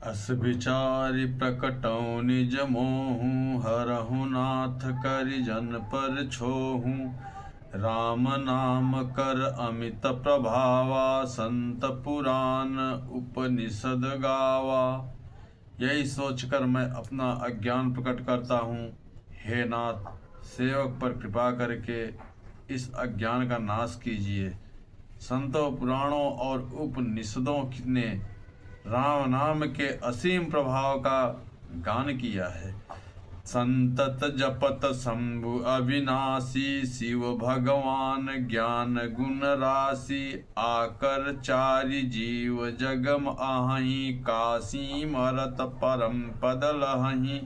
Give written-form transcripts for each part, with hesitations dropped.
अस विचारि प्रकटौ निज मोहु, हरहु नाथ करि जन पर छोहु। राम नाम कर अमित प्रभावा, संत पुराण उपनिषद गावा। यही सोचकर मैं अपना अज्ञान प्रकट करता हूँ। हे नाथ, सेवक पर कृपा करके इस अज्ञान का नाश कीजिए। संतों, पुराणों और उपनिषदों ने राम नाम के असीम प्रभाव का गान किया है। संतत जपत शंभु अविनाशी, शिव भगवान ज्ञान गुण राशि। आकर चारि जीव जगम आहहि, काशी मरत परम पद लहहि।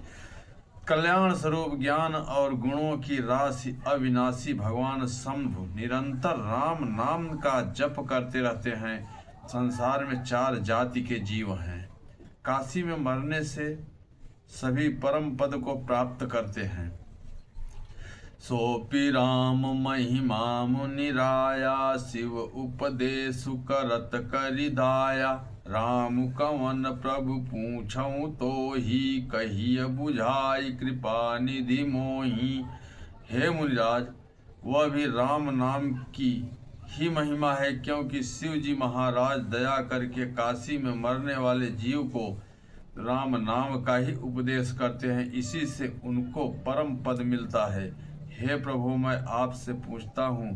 कल्याण स्वरूप ज्ञान और गुणों की राशि अविनाशी भगवान शंभु निरंतर राम नाम का जप करते रहते हैं। संसार में 4 जाति के जीव हैं। काशी में मरने से सभी परम पद को प्राप्त करते हैं। सोपि राम महिमा मुनिराया, शिव उपदेश करत करिदाया। राम कवन प्रभु पूछऊँ तो ही, कहिय बुझाई कृपा निधि मोही। हे मुनिराज, वह भी राम नाम की ही महिमा है, क्योंकि शिव जी महाराज दया करके काशी में मरने वाले जीव को राम नाम का ही उपदेश करते हैं। इसी से उनको परम पद मिलता है। हे प्रभु, मैं आपसे पूछता हूँ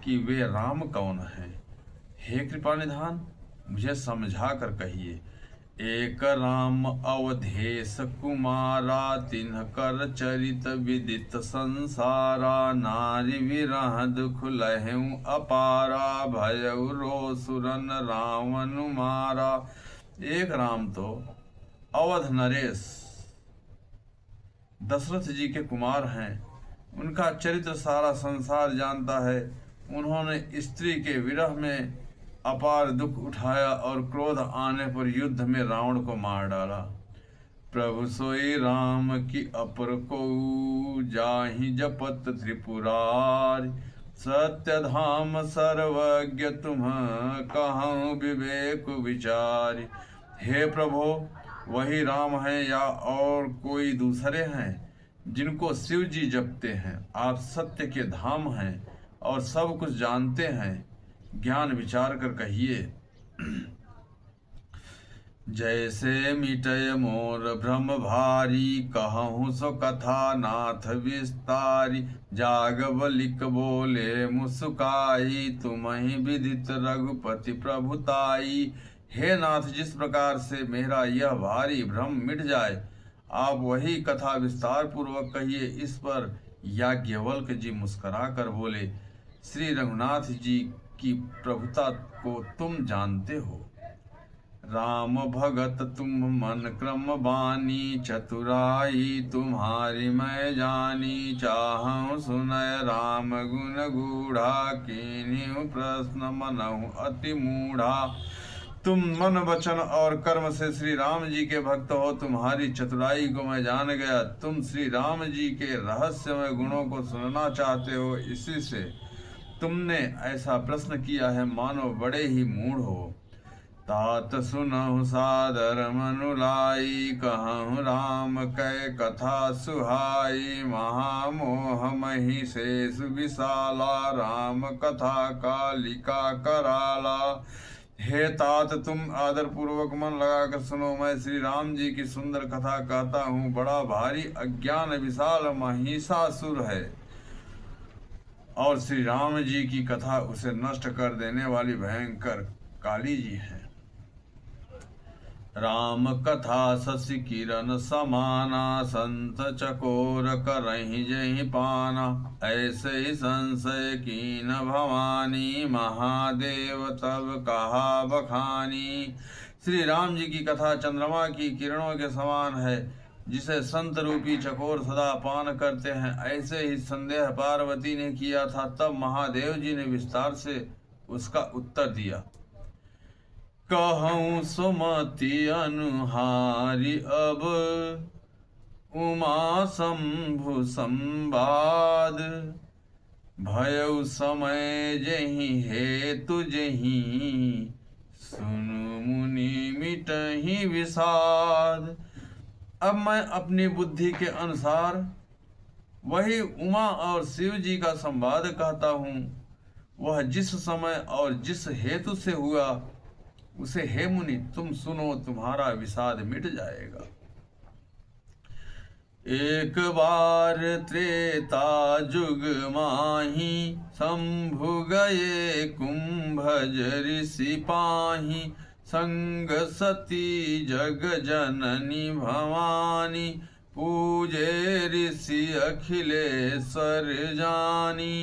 कि वे राम कौन हैं? हे कृपा निधान, मुझे समझा कर कहिए। एक राम अवधेश कुमारा, तिन्ह कर चरित विदित संसारा। नारी विरह दुख लहऊ अपारा, भयउ रोसुरन रावण मारा। एक राम तो अवध नरेश दशरथ जी के कुमार हैं। उनका चरित्र सारा संसार जानता है। उन्होंने स्त्री के विरह में अपार दुख उठाया और क्रोध आने पर युद्ध में रावण को मार डाला। प्रभु सोई राम की अपर को, जाहि जपत त्रिपुरारि। सत्य धाम सर्वज्ञ तुम, कहूँ विवेक विचारि। हे प्रभु, वही राम है या और कोई दूसरे हैं जिनको शिव जी जपते हैं? आप सत्य के धाम हैं और सब कुछ जानते हैं। ज्ञान विचार कर कहिए। जैसे मिटय मोर भ्रम भारी, कहूँ सो कथा नाथ विस्तारी। जागब लिक बोले मुस्काई, तुम्हि विदित रघुपति प्रभुताई। हे नाथ, जिस प्रकार से मेरा यह भारी भ्रम मिट जाए, आप वही कथा विस्तार पूर्वक कहिए। इस पर याज्ञवल्क्य जी मुस्कुरा कर बोले, श्री रघुनाथ जी की प्रभुता को तुम जानते हो। राम भगत तुम मन क्रम बानी, चतुराई तुम्हारी मैं जानी। चाहूँ सुनय राम गुण गूढ़ा, कीन्हु प्रश्न मनहु अति मूढ़ा। तुम मन वचन और कर्म से श्री राम जी के भक्त हो। तुम्हारी चतुराई को मैं जान गया। तुम श्री राम जी के रहस्यमय गुणों को सुनना चाहते हो, इसी से तुमने ऐसा प्रश्न किया है, मानो बड़े ही मूढ़ हो। तात सुनहु सादर मनुलाई, कहूँ राम कै कथा सुहाई। महामोह मही शेष विशाला, राम कथा कालिका कराला। हे तात, तुम आदर पूर्वक मन लगाकर सुनो। मैं श्री राम जी की सुंदर कथा कहता हूँ। बड़ा भारी अज्ञान विशाल महिषासुर है और श्री राम जी की कथा उसे नष्ट कर देने वाली भयंकर काली जी है। राम कथा शशि किरण समाना, संत चकोर करहि जहि पाना। ऐसे ही संशय कीन भवानी, महादेव तब कहा बखानी। श्री राम जी की कथा चंद्रमा की किरणों के समान है, जिसे संत रूपी चकोर सदा पान करते हैं। ऐसे ही संदेह पार्वती ने किया था। तब महादेव जी ने विस्तार से उसका उत्तर दिया। कहूँ सुमति अनुहारी, अब उमा शंभु संवाद। भयउ समय जहि हेतु जहि, सुनु मुनि मिट मिटहि विषाद। अब मैं अपनी बुद्धि के अनुसार वही उमा और शिव जी का संवाद कहता हूँ। वह जिस समय और जिस हेतु से हुआ उसे हे मुनि तुम सुनो, तुम्हारा विषाद मिट जाएगा। एक बार त्रेता जुग माही, शंभु गए कुंभज ऋषि पाही। संग सती जग जननी भवानी, पूजे ऋषि अखिलेश्वर जानी।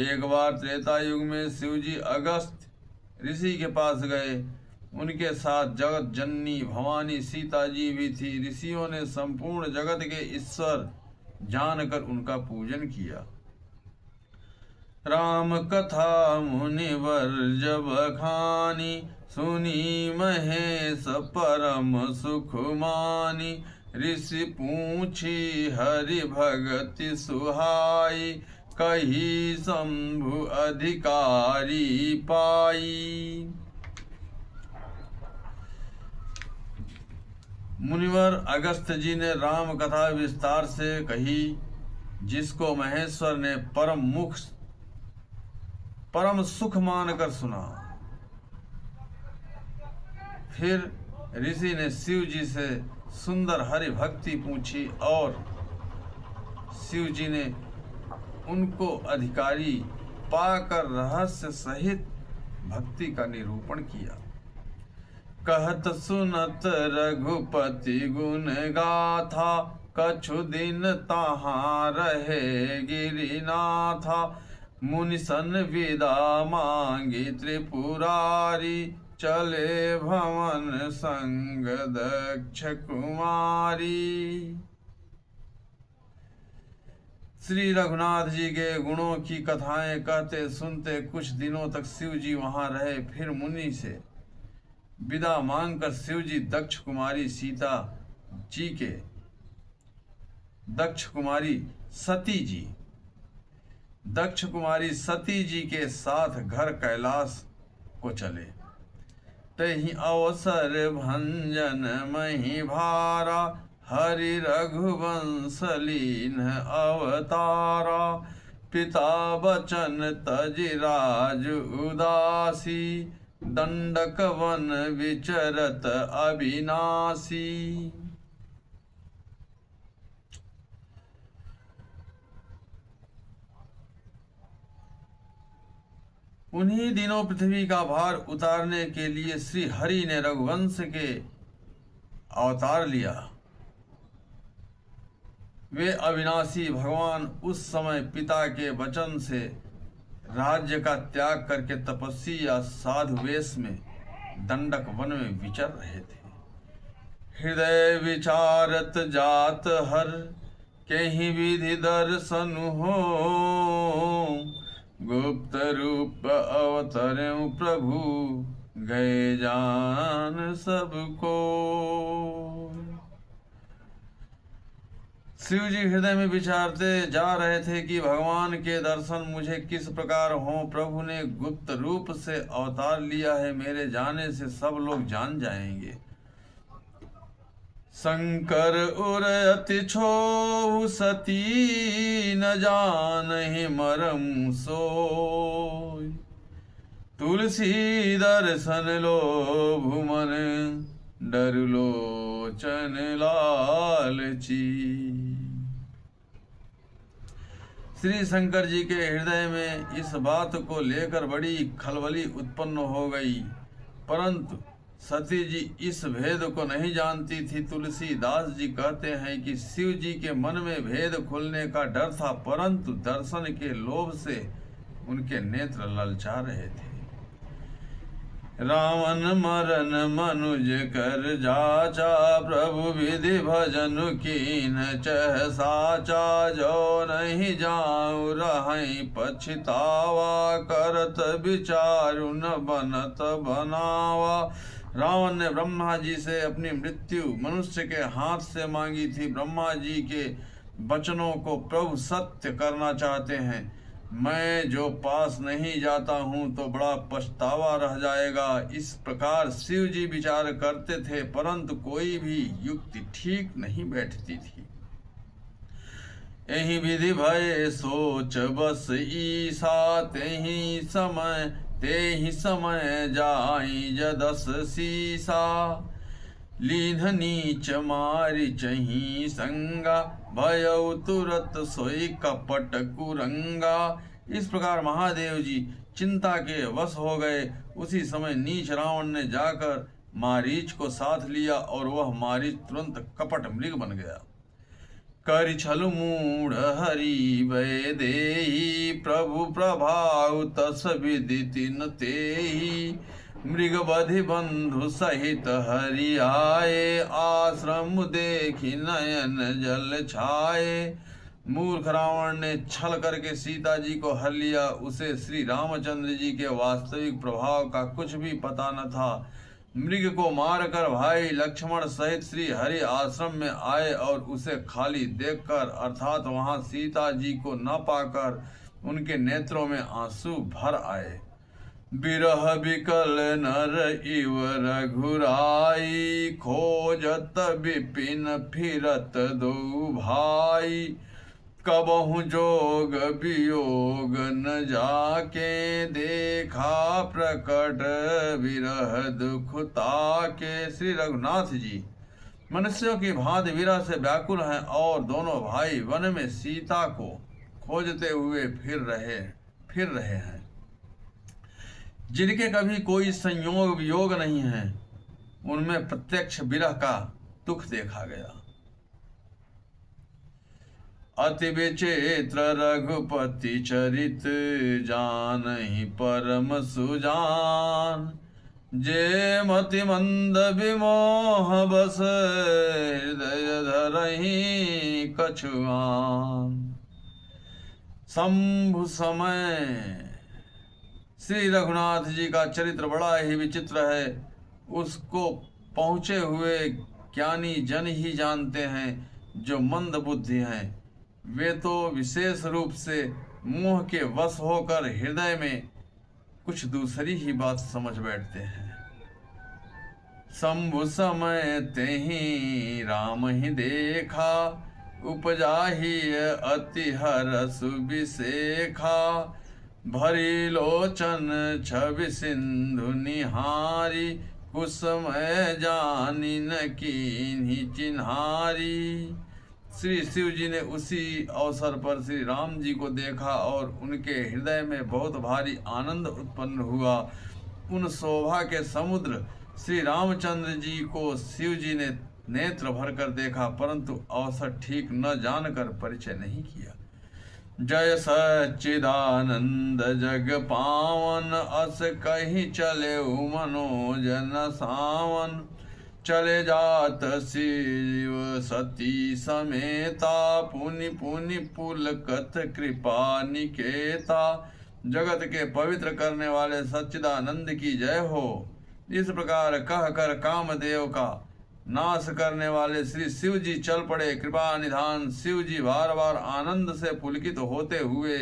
एक बार त्रेता युग में शिव जी अगस्त ऋषि के पास गए। उनके साथ जगत जननी भवानी सीता जी भी थी। ऋषियों ने संपूर्ण जगत के ईश्वर जानकर उनका पूजन किया। राम कथा मुनिवर जब खानी, सुनी महेश परम सुख मानी। ऋषि पूछी हरि भगति सुहाई, कही शंभु अधिकारी पाई। मुनिवर अगस्त जी ने राम कथा विस्तार से कही, जिसको महेश्वर ने परम सुख मानकर सुना। फिर ऋषि ने शिव जी से सुंदर हरि भक्ति पूछी और शिव जी ने उनको अधिकारी पाकर रहस्य सहित भक्ति का निरूपण किया। कहत सुनत रघुपति गुण गाथा, कछु दिन तहाँ रहे गिरिनाथा। मुनि सन विदा मांगी त्रिपुरारी, चले भवन संग दक्ष कुमारी। श्री रघुनाथ जी के गुणों की कथाएं कहते सुनते कुछ दिनों तक शिव जी वहां रहे। फिर मुनि से विदा मांगकर शिव जी दक्ष कुमारी सती जी के साथ घर कैलाश को चले। तहि अवसर भंजन मही भारा, हरि रघुवंश लीन अवतारा। पिता बचन तज राज उदासी, दंडक वन विचरत अविनाशी। उन्हीं दिनों पृथ्वी का भार उतारने के लिए श्री हरि ने रघुवंश के अवतार लिया। वे अविनाशी भगवान उस समय पिता के वचन से राज्य का त्याग करके तपस्वी या साधु वेश में दंडक वन में विचर रहे थे। हृदय विचारत जात हर, कहीं विधि दर्शन हो। गुप्त रूप अवतरऊ प्रभु, गए जान सबको। शिव जी हृदय में विचारते जा रहे थे कि भगवान के दर्शन मुझे किस प्रकार हों। प्रभु ने गुप्त रूप से अवतार लिया है, मेरे जाने से सब लोग जान जाएंगे। शंकर उर अति छोहु, सती न जानहि मरम सोय। तुलसी दर्शन लोभु मन, डर लोचन लालची। श्री शंकर जी के हृदय में इस बात को लेकर बड़ी खलबली उत्पन्न हो गई, परंतु सती जी इस भेद को नहीं जानती थी। तुलसीदास जी कहते हैं कि शिव जी के मन में भेद खुलने का डर था, परंतु दर्शन के लोभ से उनके नेत्र ललचा रहे थे। रावण मरन मनुज कर जाचा, प्रभु विधि भजन कीन चह साचा। जो नहीं जाऊं रहि पछतावा, करत विचारु न बनत बनावा। रावण ने ब्रह्मा जी से अपनी मृत्यु मनुष्य के हाथ से मांगी थी। ब्रह्मा जी के वचनों को प्रभु सत्य करना चाहते हैं। मैं जो पास नहीं जाता हूँ तो बड़ा पछतावा रह जाएगा। इस प्रकार शिव जी विचार करते थे, परंतु कोई भी युक्ति ठीक नहीं बैठती थी। यही विधि भय सोच बस ईसा, ते ही समय जाई जदस सीसा। लीन नीच मारी चही संगा, भयउ तुरत सोई कपट कुरंगा। इस प्रकार महादेव जी चिंता के वश हो गए। उसी समय नीच रावण ने जाकर मारीच को साथ लिया और वह मारीच तुरंत कपट मृग बन गया। करि छल मूढ़ हरि भय देहि, प्रभु प्रभाव तस विदिति न तेहि। मृग बधि बंधु सहित हरि आए, आश्रम देखि नयन जल छाए। मूर्ख रावण ने छल करके सीता जी को हर लिया। उसे श्री रामचंद्र जी के वास्तविक प्रभाव का कुछ भी पता न था। मृग को मारकर भाई लक्ष्मण सहित श्री हरि आश्रम में आए और उसे खाली देखकर अर्थात वहां सीता जी को न पाकर उनके नेत्रों में आंसू भर आए। बिरह विकल नर इव रघुराई, खोजत विपिन फिरत दो भाई। कबहु जोग वियोग न जाके, देखा प्रकट विरह दुख ताके। श्री रघुनाथ जी मनुष्यों की भांति विरह से व्याकुल हैं और दोनों भाई वन में सीता को खोजते हुए फिर रहे हैं, जिनके कभी कोई संयोग वियोग नहीं है। उनमें प्रत्यक्ष विरह का दुख देखा गया। अति विचित्र रघुपति चरित, जानहि परम सुजान। जे मति मंद विमोह बस, हृदय धरहि कछुआन। शंभु समय श्री रघुनाथ जी का चरित्र बड़ा ही विचित्र है। उसको पहुँचे हुए ज्ञानी जन ही जानते हैं। जो मंद बुद्धि हैं वे तो विशेष रूप से मोह के वश होकर हृदय में कुछ दूसरी ही बात समझ बैठते हैं। शंभु समय तेहि राम ही देखा, उपजा ही अति हरस विसेखा। भरी लोचन छवि सिंधु निहारी, कुसमय जानी न कीन्ही चिन्हारी। श्री शिव जी ने उसी अवसर पर श्री राम जी को देखा और उनके हृदय में बहुत भारी आनंद उत्पन्न हुआ। उन शोभा के समुद्र श्री रामचंद्र जी को शिव जी ने नेत्र भर कर देखा, परंतु अवसर ठीक न जानकर परिचय नहीं किया। जय सच्चिदानंद जग पावन, अस कहीं चले मनोजन सावन। चले जात शिव सती समेता, पुनि पुनि पुलकत कृपा निकेता। जगत के पवित्र करने वाले सच्चिदानंद की जय हो। इस प्रकार कहकर कामदेव का नाश करने वाले श्री शिव जी चल पड़े। कृपा निधान शिव जी बार बार आनंद से पुलकित होते हुए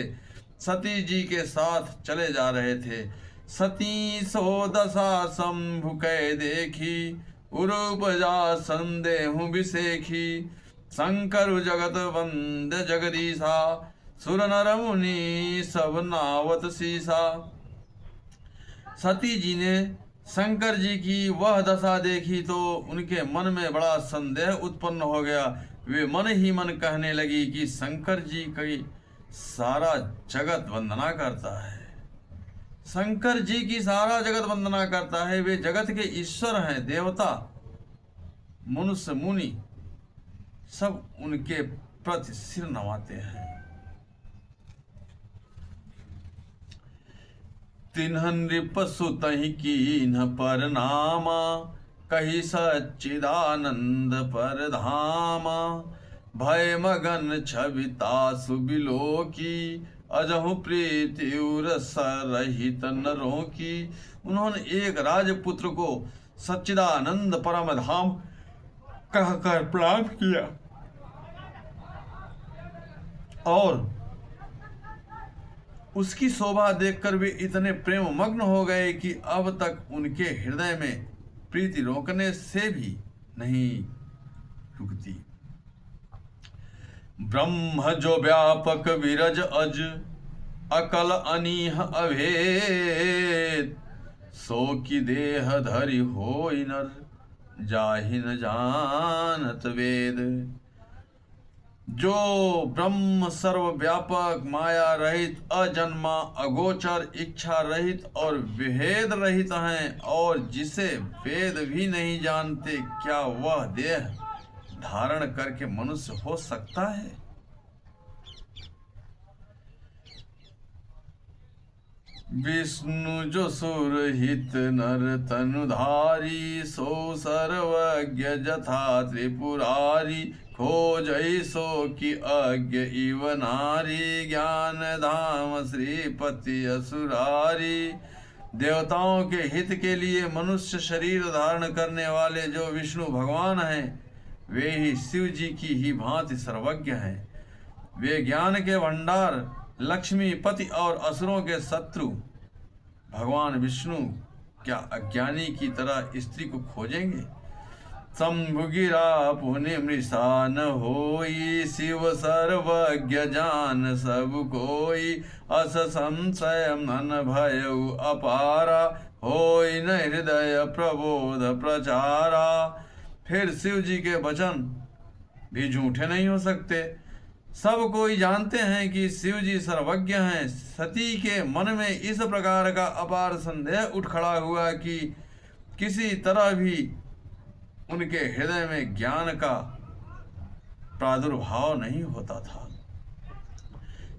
सती जी के साथ चले जा रहे थे। सती सो दशा शंभु कै देखी, उरुपजा संदेहु विसेखी। शंकर जगत वंद जगदीशा, सुर नर मुनि सब नावत सीसा। सती जी ने शंकर जी की वह दशा देखी तो उनके मन में बड़ा संदेह उत्पन्न हो गया। वे मन ही मन कहने लगी कि शंकर जी की सारा जगत वंदना करता है। शंकर जी की सारा जगत वंदना करता है। वे जगत के ईश्वर हैं। देवता मनुष्य मुनि सब उनके प्रति सिर नवाते हैं। तिन्ह नृप सुतहि कीन्ह परनामा, कही सच्चिदानंद परधामा। भय मगन छविता सुबिलो की, अजहु प्रीति उर सरहित नरों की। उन्होंने एक राजपुत्र को सच्चिदानंद परम धाम कहकर प्रणाम किया और उसकी शोभा देखकर वे इतने प्रेम मग्न हो गए कि अब तक उनके हृदय में प्रीति रोकने से भी नहीं रुकती। ब्रह्म जो व्यापक विरज अज, अकल अनीह अभेद, सो की देह धरि होई नर, जाहि न जानत वेद। जो ब्रह्म सर्वव्यापक, माया रहित, अजन्मा, अगोचर, इच्छा रहित और विभेद रहित हैं, और जिसे वेद भी नहीं जानते, क्या वह देह धारण करके मनुष्य हो सकता है? विष्णु जो सुरहित नर तनुधारी, सो सर्वज्ञ जथा त्रिपुरारी, खोजई सो की अज्ञ इव नारी, ज्ञान धाम श्रीपति असुरारी। देवताओं के हित के लिए मनुष्य शरीर धारण करने वाले जो विष्णु भगवान हैं, वे ही शिव जी की ही भांति सर्वज्ञ हैं। वे ज्ञान के भंडार, लक्ष्मीपति और असुरों के शत्रु भगवान विष्णु क्या अज्ञानी की तरह स्त्री को खोजेंगे? शंभु गिरा पुनि मृषा न होई, शिव सर्वज्ञ जान सब कोई, अस संशय मन भयउ अपारा, होई न हृदय प्रबोध प्रचारा। फिर शिव जी के वचन भी झूठे नहीं हो सकते। सब कोई जानते हैं कि शिव जी सर्वज्ञ हैं। सती के मन में इस प्रकार का अपार संदेह उठ खड़ा हुआ कि किसी तरह भी उनके हृदय में ज्ञान का प्रादुर्भाव नहीं होता था।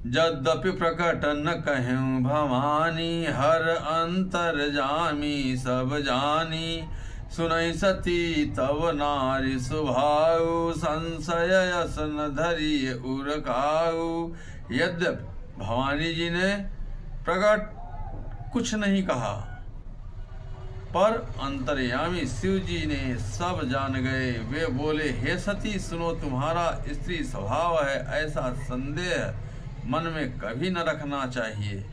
यद्यपि प्रकट न कहूँ भवानी, हर अंतर जामी सब जानी, सुनई सती तव नारी सुभाऊ, संशय असन धरी उरकाऊ। यद्यपि भवानी जी ने प्रकट कुछ नहीं कहा, पर अंतर्यामी शिव जी ने सब जान गए। वे बोले, हे सती सुनो, तुम्हारा स्त्री स्वभाव है, ऐसा संदेह मन में कभी न रखना चाहिए।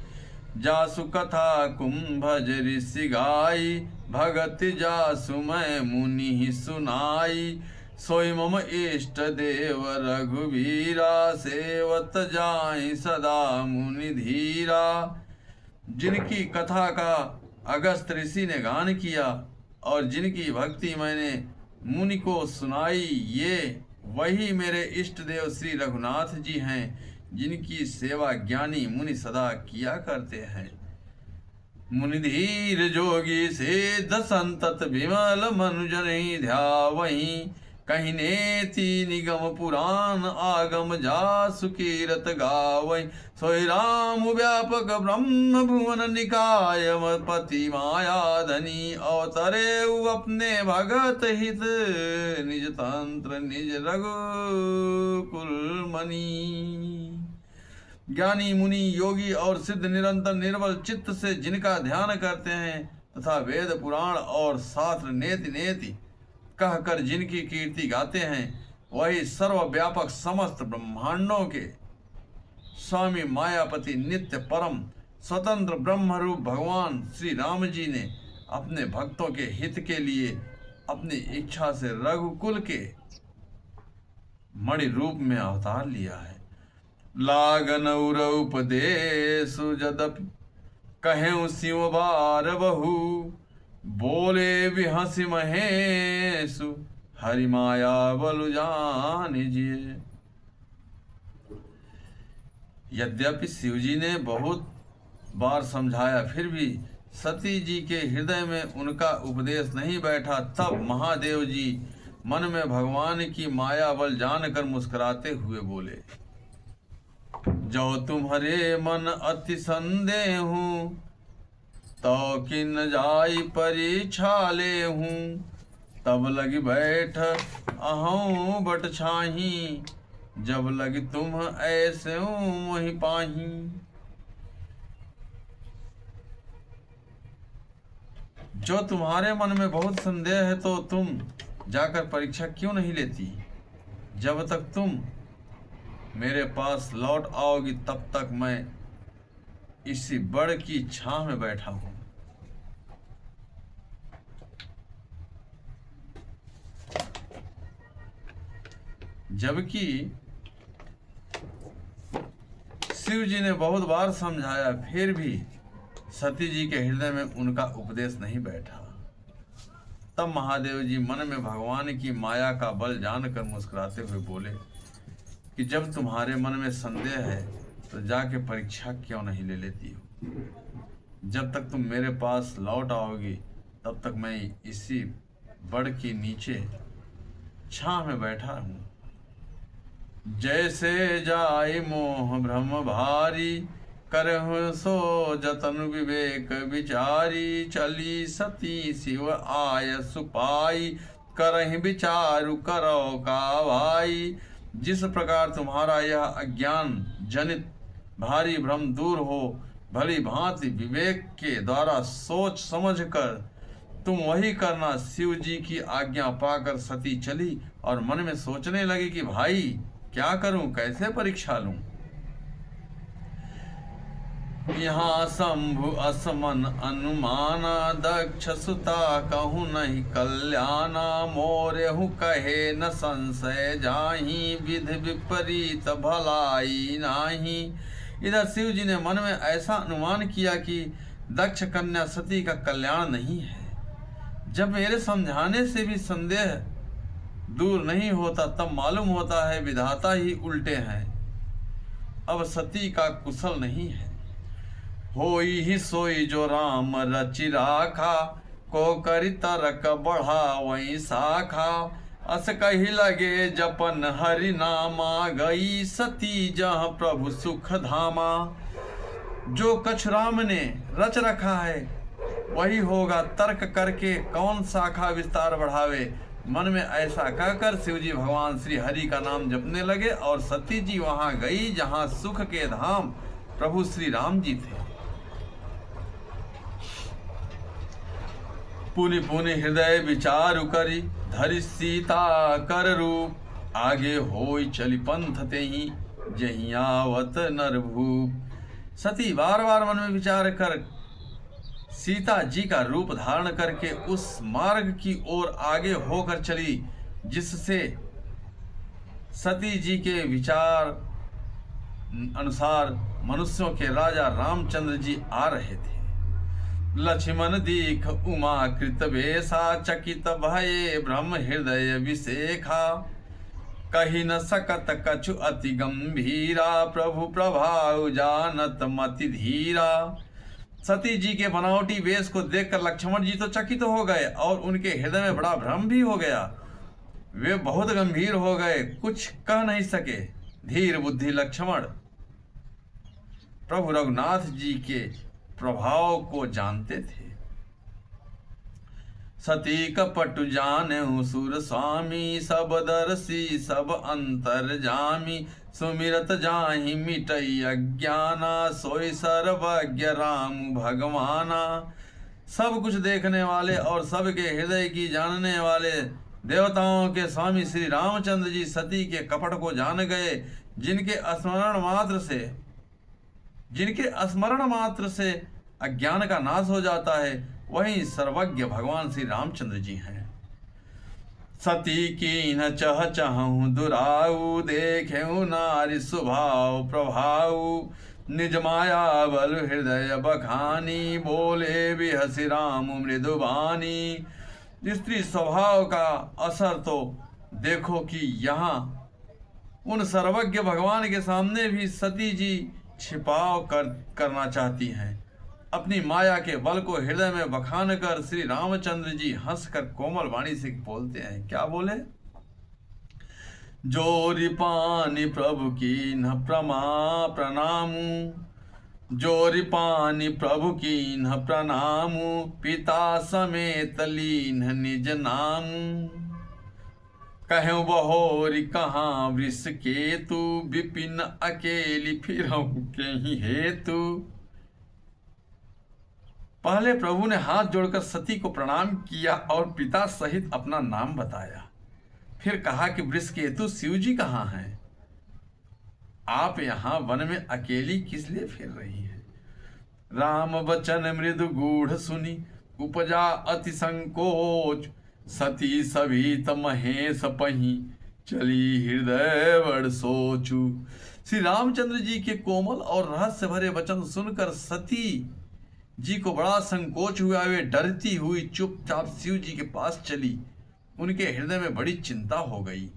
जासु कथा कुंभज ऋषि गाई, भगत जासु मैं मुनि ही सुनाई, सोई मम इष्ट देव रघुवीरा, सेवत जाई सदा मुनि धीरा। जिनकी कथा का अगस्त ऋषि ने गान किया और जिनकी भक्ति मैंने मुनि को सुनाई, ये वही मेरे इष्ट देव श्री रघुनाथ जी हैं, जिनकी सेवा ज्ञानी मुनि सदा किया करते हैं। मुनि धीर जोगी सिद्ध संतत विमल मनुजनि ध्यावहि, कहीं नेति निगम पुराण आगम जासु कीरत गावै। सोई राम व्यापक ब्रह्म भुवन निकाय, पति माया धनी, अवतरे अपने भगत हित, निज तंत्र निज रघुकुल मणि। ज्ञानी मुनि योगी और सिद्ध निरंतर निर्बल चित्त से जिनका ध्यान करते हैं तथा वेद पुराण और शास्त्र नेति नेति कहकर जिनकी कीर्ति गाते हैं, वही सर्वव्यापक समस्त ब्रह्मांडों के स्वामी मायापति नित्य परम स्वतंत्र ब्रह्मरूप भगवान श्री राम जी ने अपने भक्तों के हित के लिए अपनी इच्छा से रघुकुल के मणि रूप में अवतार लिया है। लागन उर उपदेशु जदपि कहें शिव बार बहु, बोले विहसी महेशु, हरि माया बलु जानिजिए। यद्यपि शिव जी ने बहुत बार समझाया, फिर भी सती जी के हृदय में उनका उपदेश नहीं बैठा। तब महादेव जी मन में भगवान की माया बल जानकर मुस्कुराते हुए बोले, जो तुम्हारे मन अति संदेह हूँ, तो किन जाई परीक्षा ले हूँ, तब लगी बैठ अहूँ बट छाही, जब लगी तुम ऐसे मोहि पाही। जो तुम्हारे मन में बहुत संदेह है, तो तुम जाकर परीक्षा क्यों नहीं लेती? जब तक तुम मेरे पास लौट आओगी, तब तक मैं इसी बड़ की छांव में बैठा हूं। जबकि शिव जी ने बहुत बार समझाया, फिर भी सती जी के हृदय में उनका उपदेश नहीं बैठा। तब महादेव जी मन में भगवान की माया का बल जानकर मुस्कुराते हुए बोले कि जब तुम्हारे मन में संदेह है तो जाके परीक्षा क्यों नहीं ले लेती हो। जब तक तुम मेरे पास लौट आओगी तब तक मैं इसी बड़ के नीचे छांव में बैठा हूँ। जैसे जाय मोह भ्रम भारी, करहु सो जतन विवेक विचारी। चली सती शिव आय सुपाई, करहि विचारु करो का भाई। जिस प्रकार तुम्हारा यह अज्ञान जनित भारी भ्रम दूर हो, भली भांति विवेक के द्वारा सोच समझ कर तुम वही करना। शिव जी की आज्ञा पाकर सती चली और मन में सोचने लगी कि भाई क्या करूं, कैसे परीक्षा लूं। यहाँ शंभु असमन अनुमाना, दक्ष सुता कहूँ नहीं कल्याणा। मोरेहु कहे न संशय जाहि, विधि विपरीत भलाई नाही। इधर शिव जी ने मन में ऐसा अनुमान किया कि दक्ष कन्या सती का कल्याण नहीं है। जब मेरे समझाने से भी संदेह दूर नहीं होता तब मालूम होता है विधाता ही उल्टे हैं। अब सती का कुशल नहीं है। होई ही सोई जो राम रचि राखा, को करि तरक बढ़ा वही शाखा। अस कही लगे जपन हरि नामा, गई सती जहाँ प्रभु सुख धामा। जो कछ राम ने रच रखा है वही होगा, तर्क करके कौन शाखा विस्तार बढ़ावे। मन में ऐसा कहकर शिव जी भगवान श्री हरि का नाम जपने लगे और सती जी वहां गई जहां सुख के धाम प्रभु श्री राम जी थे। पुनि पुनि हृदय विचारु करी, धरि सीता कर रूप। आगे होई चली पंथ तेहि, जहीं आवत नरभूप। सती बार बार मन में विचार कर सीता जी का रूप धारण करके उस मार्ग की ओर आगे होकर चली जिससे सती जी के विचार अनुसार मनुष्यों के राजा रामचंद्र जी आ रहे थे। लक्ष्मण दीख उमा कृत वेशा, चकित भये ब्रह्म हृदय विशेखा। कही न सकत कछु अति गंभीरा, प्रभु प्रभाव जानत मति धीरा। सती जी के बनावटी वेश को देखकर लक्ष्मण जी तो चकित हो गए और उनके हृदय में बड़ा भ्रम भी हो गया। वे बहुत गंभीर हो गए, कुछ कह नहीं सके। धीर बुद्धि लक्ष्मण प्रभु रघुनाथ जी के प्रभाव को जानते थे। सती कपट जाने सुर स्वामी, सब दर्शी सब अंतर जामी। सुमिरत जाहि मिटई अज्ञाना, सोई सर्वज्ञ राम भगवाना। सब कुछ देखने वाले और सबके हृदय की जानने वाले देवताओं के स्वामी श्री रामचंद्र जी सती के कपट को जान गए। जिनके स्मरण मात्र से अज्ञान का नाश हो जाता है, वही सर्वज्ञ भगवान श्री रामचंद्र जी हैं। सती की न चह चहु दुराऊ, देखेऊ नारी स्वभाव प्रभाऊ। निज माया बल हृदय बखानी, बोले बिहसी राम मृदुबानी। स्त्री स्वभाव का असर तो देखो कि यहाँ उन सर्वज्ञ भगवान के सामने भी सती जी छिपाव करना चाहती हैं। अपनी माया के बल को हृदय में बखान कर श्री रामचंद्र जी हंसकर कोमल वाणी से बोलते हैं। क्या बोले? जोरी पानी प्रभु की न प्रणामू, जोरी पानी प्रभु की न प्रणामू। पिता समेत लीन निज नामू, कहूँ बहोरी कहाँ वृष केतु। विपिन अकेली फिरहु केहि हेतु। पहले प्रभु ने हाथ जोड़कर सती को प्रणाम किया और पिता सहित अपना नाम बताया। फिर कहा कि वृषकेतु शिव जी कहाँ हैं? आप यहाँ वन में अकेली किस लिए फिर रही हैं? राम वचन मृदु गूढ़ सुनी, उपजा अति संकोच, सती सभी महेश पही, चली हृदय बड़ सोचू। श्री रामचंद्र जी के कोमल और रहस्य भरे वचन सुनकर सती जी को बड़ा संकोच हुआ। वे डरती हुई चुपचाप शिव जी के पास चली। उनके हृदय में बड़ी चिंता हो गई।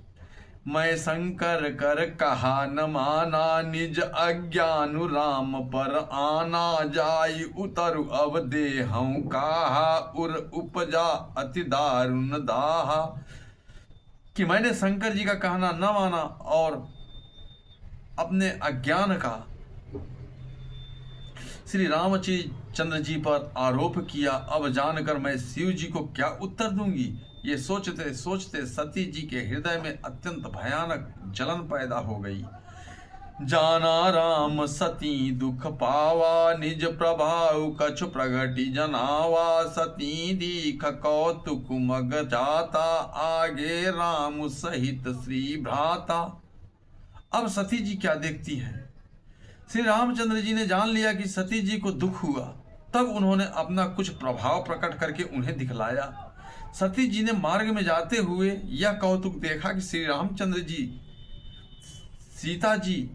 मैं शंकर कर कहा न माना, निज अज्ञानु राम पर आना, जाई उतरु अब देहऊं कहा, उर उपजा अति दारुण दाहा। कि मैंने शंकर जी का कहना न माना और अपने अज्ञान का श्री रामचंद्र जी पर आरोप किया। अब जानकर मैं शिव जी को क्या उत्तर दूंगी। ये सोचते सोचते सती जी के हृदय में अत्यंत भयानक जलन पैदा हो गई। जाना राम सती दुख पावा, निज प्रभाव कछु प्रगति जनावा, सती दीख कौतुक मग जाता, आगे राम सहित श्री भ्राता। अब सती जी क्या देखती हैं। श्री रामचंद्र जी ने जान लिया कि सती जी को दुख हुआ। तब उन्होंने अपना कुछ प्रभाव प्रकट करके उन्हें दिखलाया। सती जी ने मार्ग में जाते हुए यह कौतुक देखा कि श्री रामचंद्र जी सीता जी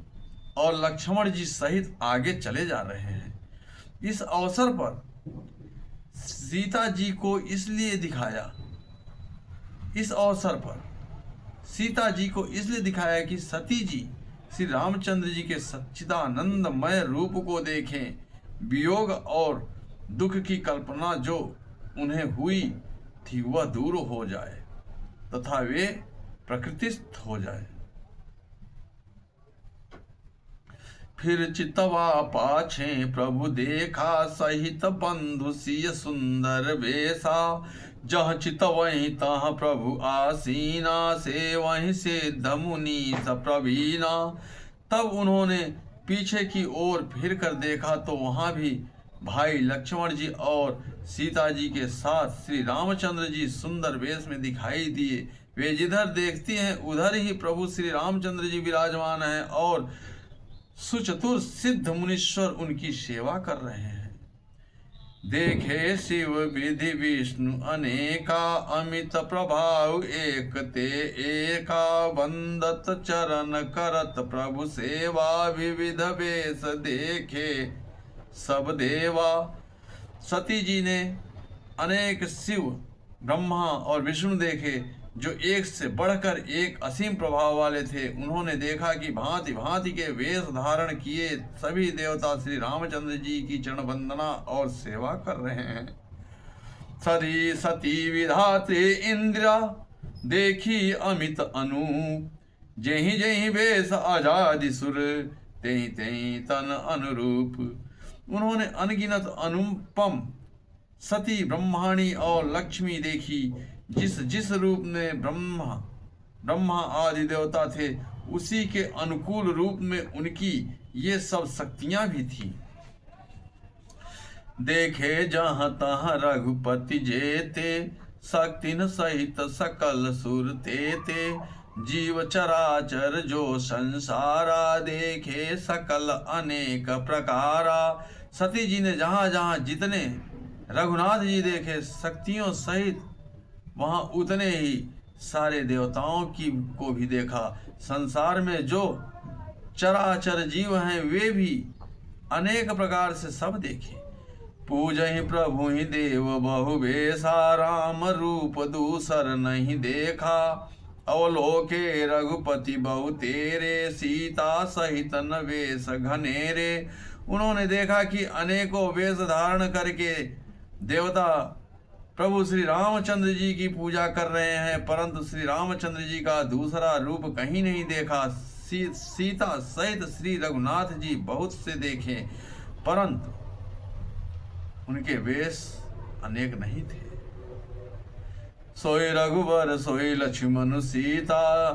और लक्ष्मण जी सहित आगे चले जा रहे हैं। इस अवसर पर सीता जी को इसलिए दिखाया कि सती जी श्री रामचंद्र जी के सच्चिदानंदमय रूप को देखें, वियोग और दुख की कल्पना जो उन्हें हुई थी वह दूर हो जाए तथा वे प्रकृतिस्थ हो जाए। फिर चितवा पाछे प्रभु देखा, सहित बंधु सिय सुंदर वेशा, जह चित वहीं तह प्रभु आसीना, से वहीं से धमुनी सप्रवीना। तब उन्होंने पीछे की ओर फिर कर देखा तो वहां भी भाई लक्ष्मण जी और सीता जी के साथ श्री रामचंद्र जी सुंदर वेश में दिखाई दिए। वे जिधर देखती हैं उधर ही प्रभु श्री रामचंद्र जी विराजमान हैं और सुचतुर सिद्ध मुनीश्वर उनकी सेवा कर रहे हैं। देखे शिव विधि विष्णु अनेका, अमित प्रभाव एक ते एका, वंदत चरण करत प्रभु सेवा, विविध वेश देखे सब देवा। सती जी ने अनेक शिव ब्रह्मा और विष्णु देखे जो एक से बढ़कर एक असीम प्रभाव वाले थे। उन्होंने देखा कि भांति भांति के वेश धारण किए सभी देवता श्री रामचंद्र जी की चरण वंदना और सेवा कर रहे हैं। सती सती विधात्री इंदिरा, देखी अमित अनूप, जेहि जेहि वेश आजादि सुर, तेहि तेहि तन अनुरूप। उन्होंने अनगिनत अनुपम सती ब्रह्माणी और लक्ष्मी देखी। जिस जिस रूप में ब्रह्मा आदि देवता थे उसी के अनुकूल रूप में उनकी ये सब शक्तियां भी थी। देखे जहाँ तहाँ रघुपति जेते, शक्ति न सहित सकल सुर तेते, जीव चराचर जो संसारा, देखे सकल अनेक प्रकारा। सती जी ने जहाँ जहाँ जितने रघुनाथ जी देखे शक्तियों सहित, वहाँ उतने ही सारे देवताओं की को भी देखा। संसार में जो चराचर जीव हैं वे भी अनेक प्रकार से सब देखे। पूजहि प्रभु ही देव बहु बेसा, राम रूप दूसर नहीं देखा, अवलोके रघुपति बहु तेरे, सीता सहित न वेश घनेरे। उन्होंने देखा कि अनेकों वेश धारण करके देवता प्रभु श्री रामचंद्र जी की पूजा कर रहे हैं, परंतु श्री रामचंद्र जी का दूसरा रूप कहीं नहीं देखा। सीता सहित श्री रघुनाथ जी बहुत से देखे, परंतु उनके वेश अनेक नहीं थे। सोई रघुवर सोई लक्ष्मण सीता,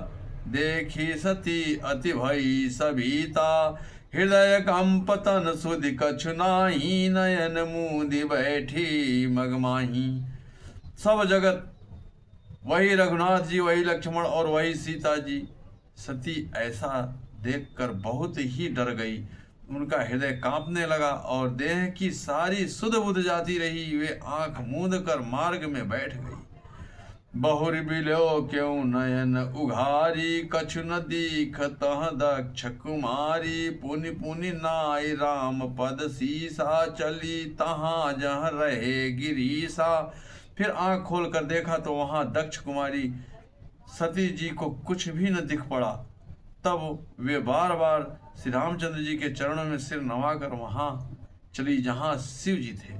देखी सती अति भई सभीता, हृदय कंपतन सुधि कछु नाही, नयन मूंदि बैठी मगमाही। सब जगत वही रघुनाथ जी, वही लक्ष्मण और वही सीता जी। सती ऐसा देखकर बहुत ही डर गई। उनका हृदय कांपने लगा और देह की सारी सुध बुध जाती रही। वे आंख मूंद कर मार्ग में बैठ गई। बहुर बिलो क्यों नयन उघारी, कछु न दीख तह दक्ष कुमारी। पुनि पुनि नाई राम पद सीसा, चली तहाँ जहाँ रहे गिरीसा। फिर आंख खोल कर देखा तो वहां दक्ष कुमारी सती जी को कुछ भी न दिख पड़ा। तब वे बार बार श्री रामचंद्र जी के चरणों में सिर नवाकर वहां चली जहां शिव जी थे।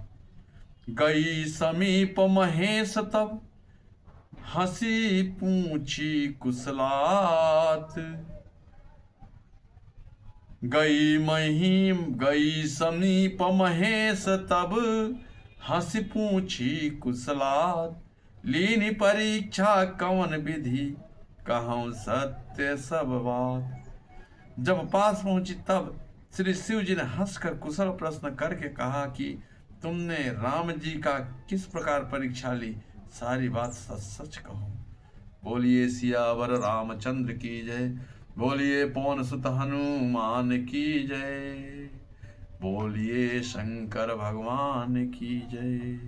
गई समीप महेश तब, हंसी पूछी कुशलात। गई समीप महेश तब, हंसी पूछी कुशलात। लीनी परीक्षा कवन विधि, कहूँ सत्य सब बात। जब पास पहुंची तब श्री शिव जी ने हंसकर कुशल प्रश्न करके कहा कि तुमने राम जी का किस प्रकार परीक्षा ली, सारी बात सच सच कहो। बोलिए सियावर रामचंद्र की जय, बोलिए पवन सुत हनुमान की जय, बोलिए शंकर भगवान की जय।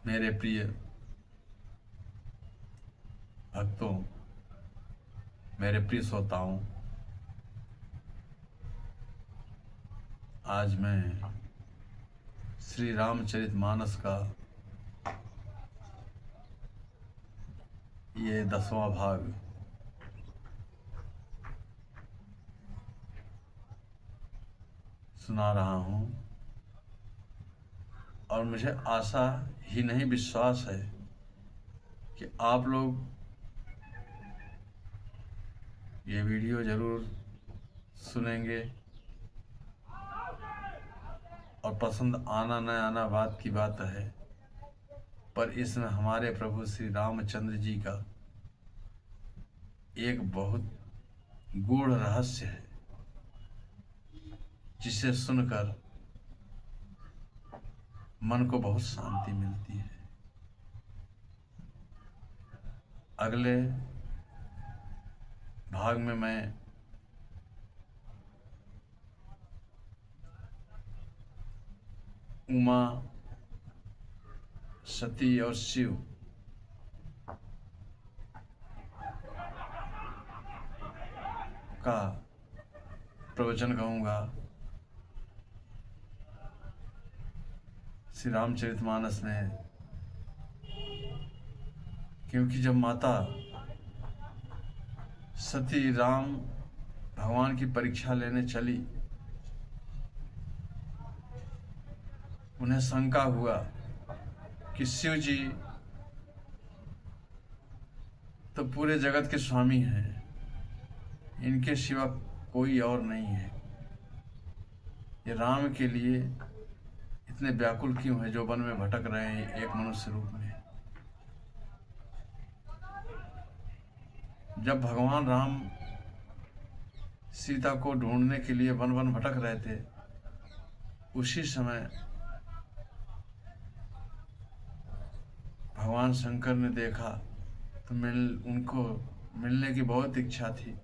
मेरे प्रिय भक्तों, मेरे प्रिय श्रोताओं, आज मैं श्री रामचरितमानस का ये 10वां भाग सुना रहा हूँ और मुझे आशा ही नहीं विश्वास है कि आप लोग ये वीडियो जरूर सुनेंगे और पसंद आना न आना बात की बात है, पर इसमें हमारे प्रभु श्री रामचंद्र जी का एक बहुत गूढ़ रहस्य है, जिसे सुनकर मन को बहुत शांति मिलती है। अगले भाग में मैं उमा, सती और शिव का प्रवचन कहूँगा। श्री रामचरितमानस में, क्योंकि जब माता सती राम भगवान की परीक्षा लेने चली, उन्हें शंका हुआ कि शिव जी तो पूरे जगत के स्वामी हैं, इनके सिवा कोई और नहीं है। ये राम के लिए इतने व्याकुल क्यों है, जो वन में भटक रहे हैं एक मनुष्य रूप में। जब भगवान राम सीता को ढूंढने के लिए वन वन भटक रहे थे, उसी समय भगवान शंकर ने देखा तो उनको मिलने की बहुत इच्छा थी,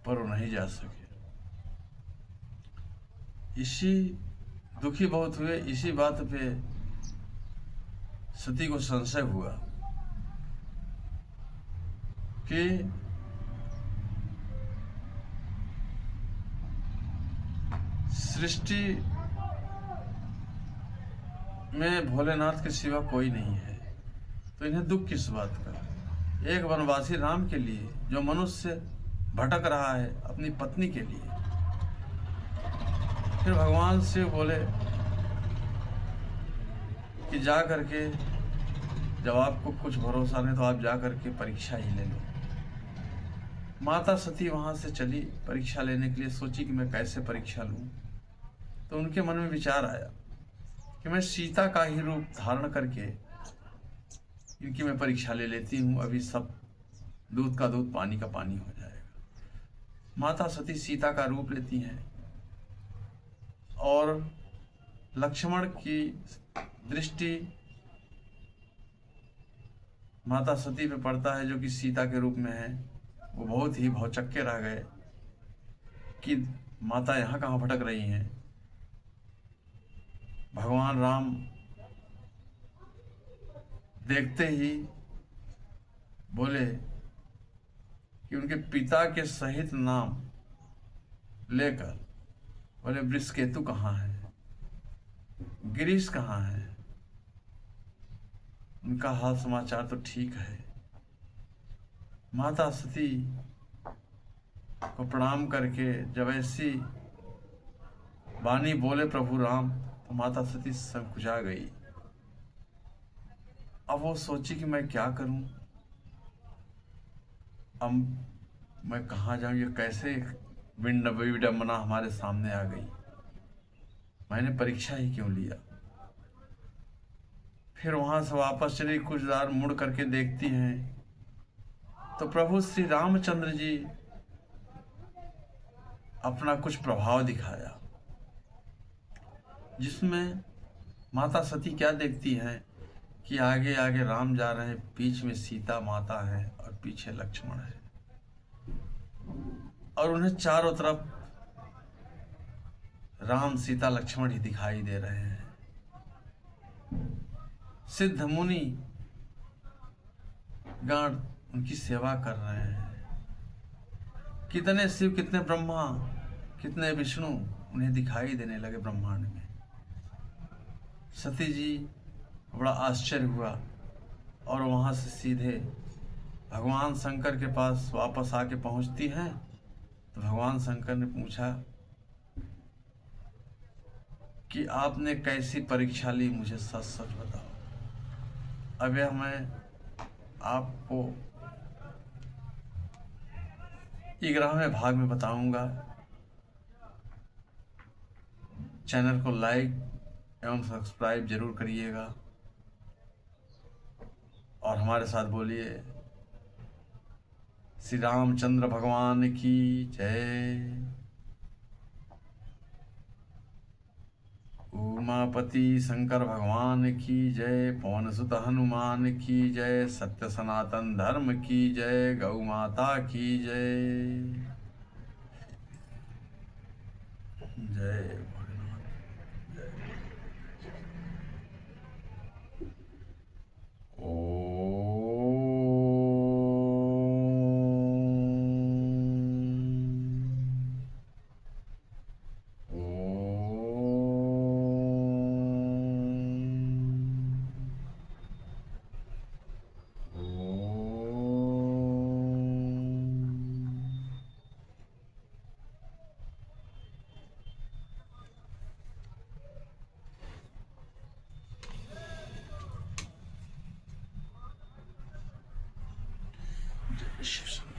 पर वो नहीं जा सके। इसी दुखी बहुत हुए। इसी बात पे सती को संशय हुआ कि सृष्टि में भोलेनाथ के सिवा कोई नहीं है, तो इन्हें दुख किस बात का। एक वनवासी राम के लिए, जो मनुष्य भटक रहा है अपनी पत्नी के लिए। फिर भगवान शिव बोले कि जा करके, जब आपको कुछ भरोसा नहीं तो आप जा करके परीक्षा ही ले लो। माता सती वहां से चली परीक्षा लेने के लिए, सोची कि मैं कैसे परीक्षा लूं। तो उनके मन में विचार आया कि मैं सीता का ही रूप धारण करके इनकी मैं परीक्षा ले लेती हूँ, अभी सब दूध का दूध पानी का पानी हो जाएगा। माता सती सीता का रूप लेती हैं और लक्ष्मण की दृष्टि माता सती पे पड़ता है, जो कि सीता के रूप में है। वो बहुत ही भौचक्के रह गए कि माता यहाँ कहाँ भटक रही हैं। भगवान राम देखते ही बोले कि उनके पिता के सहित नाम लेकर बोले, वृषकेतु कहाँ है, गिरीश कहाँ है। उनका हाल समाचार तो ठीक है। माता सती को प्रणाम करके जब ऐसी वाणी बोले प्रभु राम, तो माता सती संकुचा गई। अब वो सोची कि मैं क्या करूं, अब मैं कहाँ जाऊं, ये कैसे विडंबना हमारे सामने आ गई, मैंने परीक्षा ही क्यों लिया। फिर वहां से वापस चली, कुछ बार मुड़ करके देखती हैं तो प्रभु श्री रामचंद्र जी अपना कुछ प्रभाव दिखाया, जिसमें माता सती क्या देखती हैं कि आगे आगे राम जा रहे हैं, बीच में सीता माता है और पीछे लक्ष्मण है, और उन्हें चारों तरफ राम सीता लक्ष्मण ही दिखाई दे रहे हैं। सिद्ध मुनि गण उनकी सेवा कर रहे हैं। कितने शिव, कितने ब्रह्मा, कितने विष्णु उन्हें दिखाई देने लगे ब्रह्मांड में। सती जी बड़ा आश्चर्य हुआ और वहाँ से सीधे भगवान शंकर के पास वापस आके पहुँचती हैं। तो भगवान शंकर ने पूछा कि आपने कैसी परीक्षा ली, मुझे सच सच बताओ। अब यह मैं आपको 11वें भाग में बताऊंगा। चैनल को लाइक एवं सब्सक्राइब जरूर करिएगा और हमारे साथ बोलिए, श्री रामचंद्र भगवान की जय। उमापति शंकर भगवान की जय। पवन सुत हनुमान की जय। सत्य सनातन धर्म की जय। गौ माता की जय। जय भोलेनाथ। शिव